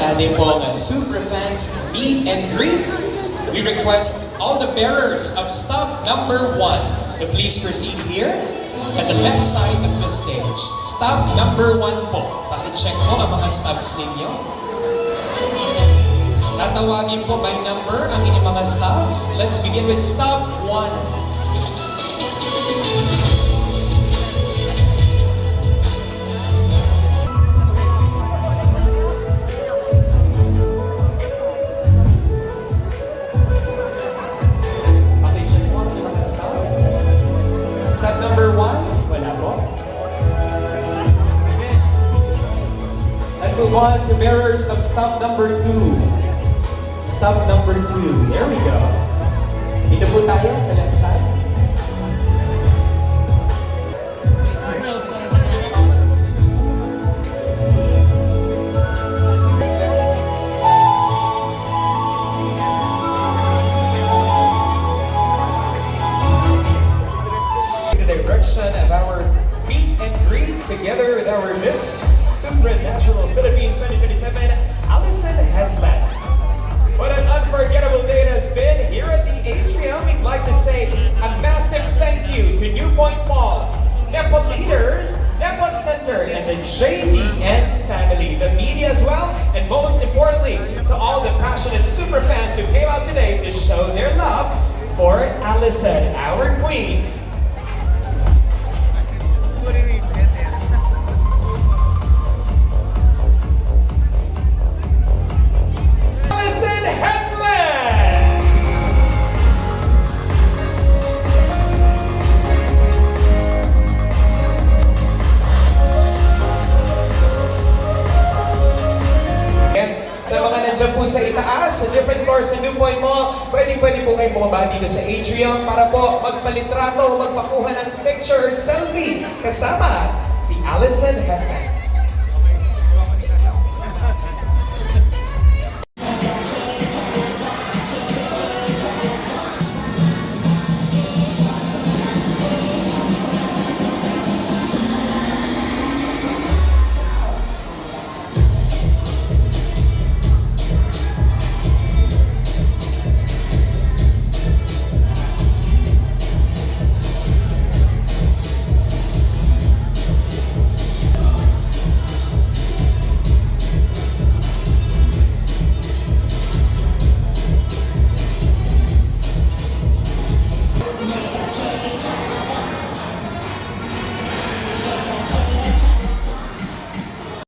ating pong Super Fans Meet and Greet. We request all the bearers of stop number 1 to please proceed here at the left side of the stage. Stop number 1 po. Pakicheck po ang mga stops ninyo. Tatawagin po by number ang inyong mga stops. Let's begin with stop 1. Stop number 1, wala po. Let's move on to bearers of stop number 2. Stop number 2, there we go. Dito po tayo sa left side. Direction of our meet and greet together with our Miss Supranational Philippines 2027, Allison Headland. What an unforgettable day it has been here at the atrium. We'd like to say a massive thank you to New Point Mall, NEPA leaders, NEPA Center, and the JVN family, the media as well, and most importantly, to all the passionate super fans who came out today to show their love for Allison, our queen. Sa mga nandiyan po sa itaas, sa different floors ng New Point Mall, pwede po kayong bumaba dito sa atrium para po magpalitrato, magpakuha ng picture or selfie kasama si Allison Headland.